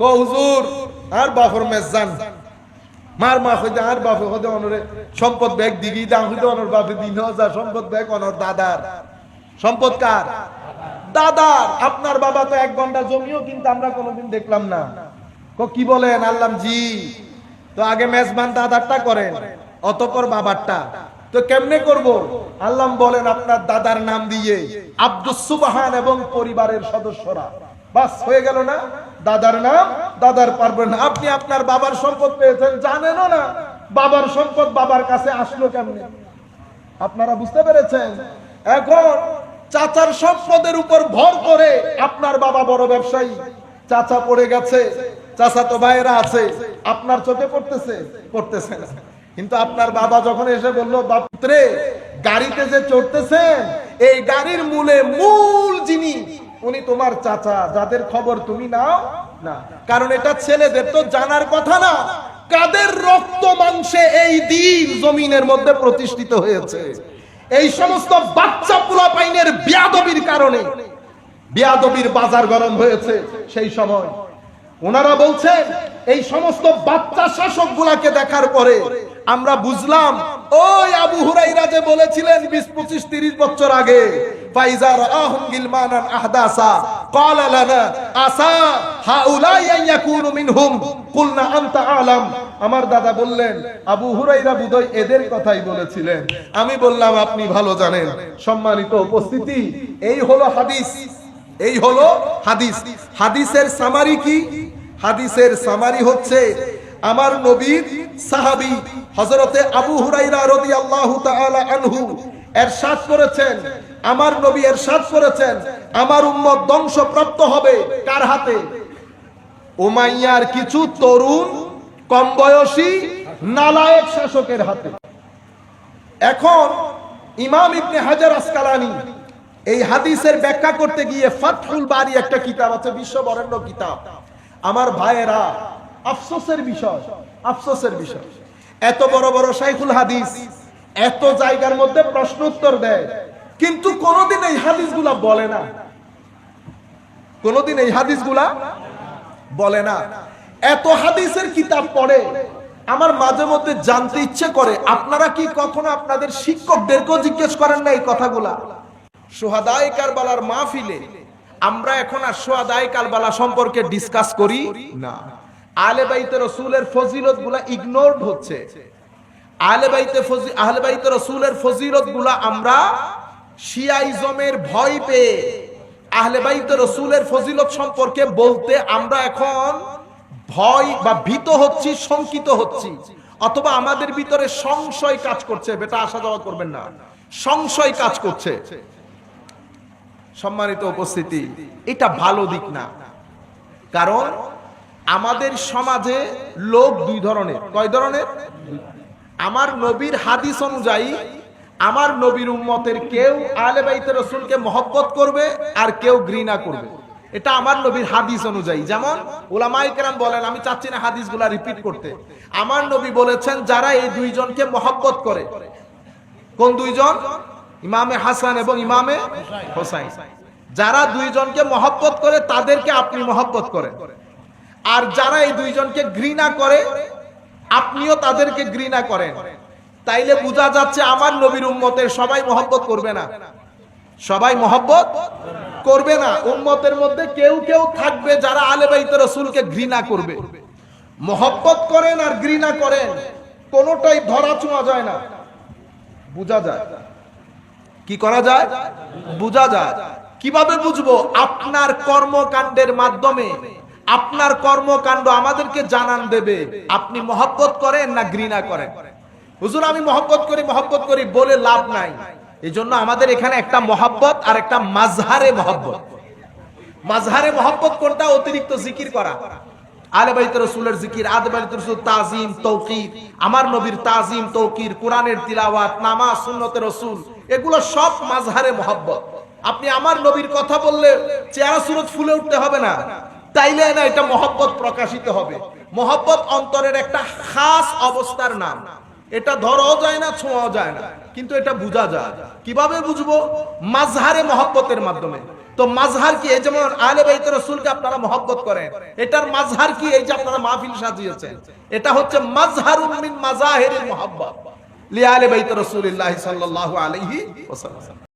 কো হুজুর আর বাপর মেজান মার মা হইতে আর বাপে হইতে অনরে সম্পদ ব্যাগ দিগি দাম হইতে অনর বাপে ৩০০০ সম্পদ ব্যাগ অনর দাদার সম্পদ কার? দাদার। আপনার বাবা তো 1 ঘন্টা জমিও কিন্তু আমরা কোনোদিন দেখলাম না। কি বলেন? আল্লাহ জি। তো আগে মেজবান দাদারটা করেন, অতঃপর বাবারটা। তো কেমনে করব? আল্লাহ বলেন আপনার দাদার নাম দিয়ে আব্দুস সুবহান এবং পরিবারের সদস্যরা, বাস হয়ে গেল না? দাদার নাম, দাদার পারবেন না। আপনি আপনার বাবার সম্পদ পেয়েছেন, জানেনও না বাবার সম্পদ বাবার কাছে আসলো কেমনে। আপনারা বুঝতে পেরেছেন? এখন চাচার সম্পদের উপর ভর করে আপনার বাবা বড় ব্যবসায়ী, চাচা পড়ে গেছে, চাচা তো ভাইয়েরা আছে, আপনার চোখে পড়তেছে? পড়তেছে না। কিন্তু আপনার বাবা যখন এসে বলল, বাপুত্রে গাড়িতে যে চড়তেছেন এই গাড়ির মূল যিনি উনি তোমার চাচা, যাদের খবর তুমি নাও না। কারণ এটা ছেলেদের তো জানার কথা না কাদের রক্ত মাংসে এই দিন জমিনের মধ্যে প্রতিষ্ঠিত হয়েছে। এই সমস্ত বাচ্চা পোলাপাইনের বেয়াদবির কারণে বেয়াদবির বাজার গরম হয়েছে। সেই সময় ওনারা বলছেন এই সমস্ত বাচ্চা শাসক গুলাকে দেখার পরে আমরা বুঝলাম ওই আবু হুরাইরা যে বলেছিলেন 20, 25, 30 বছর আগে, ফাইজা রাআহুম গিলমানান আহদাসা ক্বালা লানা আসা হাউলাই ইয়াকুনু মিনহুম কুলনা আনতা আলাম। আমার দাদা বললেন আবু হুরাইরা বুদই এদের কথাই বলেছিলেন। আমি বললাম আপনি ভালো জানেন। সম্মানিত উপস্থিতি, এই হলো হাদিস, এই হলো হাদিস। হাদিসের সামারি কি? হাদিসের সামারি হচ্ছে আমার নবীর সাহাবী হযরতে আবু হুরাইরা রাদিয়াল্লাহু তাআলা আনহু ইরশাদ করেছেন, আমার নবী ইরশাদ করেছেন আমার উম্মত ধ্বংসপ্রাপ্ত হবে কার হাতে? উমাইয়ার কিছু তরুণ কম বয়সী নালায়েক শাসকের হাতে। এখন ইমাম ইবনে হাজার আসকালানী এই হাদিসের ব্যাখ্যা করতে গিয়ে ফাতহুল বারি একটা কিতাব আছে, বিশ্ববরেণ্য কিতাব। আমার ভাইয়েরা, আফসোসের বিষয়, আফসোসের বিষয়, এত বড় বড় শাইখুল হাদিস এত জায়গার মধ্যে প্রশ্ন উত্তর দেয়, কিন্তু কোনোদিন এই হাদিসগুলা বলে না, কোনোদিন এই হাদিসগুলা বলে না। এত হাদিসের কিতাব পড়ে আমার মাঝে মধ্যে জানতে ইচ্ছে করে, আপনারা কি কখনো আপনাদের শিক্ষকদেরকেও জিজ্ঞেস করেন না এই কথাগুলা? শুহাদায়ে কারবালার মাহফিলে আমরা এখন আর শুহাদায়ে কারবালা সম্পর্কে ডিসকাস করি না। আহলে বাইতে রাসূলের ফজিলতগুলা ইগনোরড হচ্ছে। আহলে বাইতে রাসূলের ফজিলতগুলা আমরা শিয়াইজমের ভয় পেয়ে আহলে বাইতে রাসূলের ফজিলত সম্পর্কে বলতে আমরা এখন ভয় বা ভীত হচ্ছি, শঙ্কিত হচ্ছি, অথবা আমাদের ভিতরে সংশয় কাজ করছে। বেটা আসা যাওয়া করবেন না, সংশয় কাজ করছে। সম্মানিত উপস্থিতি, এটা ভালো দিক না। কারণ আমাদের সমাজে লোক দুই ধরনের। কয় ধরনের? আমার নবীর হাদিস অনুযায়ী আমার নবীর উম্মতের কেউ আহলে বাইতে রাসূলকে মহব্বত করবে আর কেউ ঘৃণা করবে। এটা আমার নবীর হাদিস অনুযায়ী। যেমন উলামায়ে কেরাম বলেন, আমি চাচ্ছি না হাদিসগুলা রিপিট করতে, আমার নবী বলেছেন যারা এই দুইজনকে মহব্বত করে। কোন দুইজন? ইমামে হাসান এবং ইমামে হোসাইন। যারা দুইজনকে মহব্বত করে তাদেরকে আপনি মহব্বত করেন, আর যারা এই দুইজনকে ঘৃণা করে আপনিও তাদেরকে ঘৃণা করেন। তাইলে বোঝা যাচ্ছে আমার নবীর উম্মতের সবাই মহব্বত করবে না, সবাই মহব্বত করবে না। উম্মতের মধ্যে কেউ কেউ থাকবে যারা আহলে বাইতে রাসূলকে ঘৃণা করবে। মহব্বত করেন আর ঘৃণা করেন, কোনোটাই ধরা ছোঁয়া যায় না, বোঝা যায়। কি করা যায়? বোঝা যায়। কিভাবে বুঝবো? আপনার কর্মকাণ্ডের মাধ্যমে আপনার কর্মকাণ্ড আমাদেরকে জানান দেবে আপনি মহব্বত করেন না ঘৃণা করেন। হুজুর আমি মহব্বত করি বলে লাভ নাই। এই জন্য আমাদের এখানে একটা মহব্বত আর একটা মাজহারে মহব্বত। মাজহারে মহব্বত কোনটা? অতিরিক্ত জিকির করা, আহলে বাইত রাসূলের জিকির, আহলে বাইত রাসূল তাজিম তাওকীর, আমার নবীর তাজিম তাওকীর, কোরআনের তিলাওয়াত, নামাজ, সুন্নতের রাসূল, এগুলো সব মাজহারে মহব্বত। আপনি আমার নবীর কথা বললে চেহারা সুরত ফুলে উঠতে হবে না, তাইলে না এটা মহব্বত প্রকাশিত হবে। মহব্বত অন্তরের একটা খাস অবস্থার নাম। এটা ধরাও যায় না, ছোঁয়াও যায় না, কিন্তু এটা বোঝা যায়। কিভাবে বুঝবো? মাজহারে মহব্বতের মাধ্যমে। তো মাজহার কি? এই যেমন আহলে বাইত রাসূলকে আপনারা মহব্বত করেন, এটার মাজহার কি? এই যে আপনারা মাহফিল সাজিয়েছেন, এটা হচ্ছে মাজহারুম মিন মাজাহিরিল মুহাব্বা লি আহলে বাইত রাসূলিল্লাহ সাল্লাল্লাহু আলাইহি ওয়াসাল্লাম।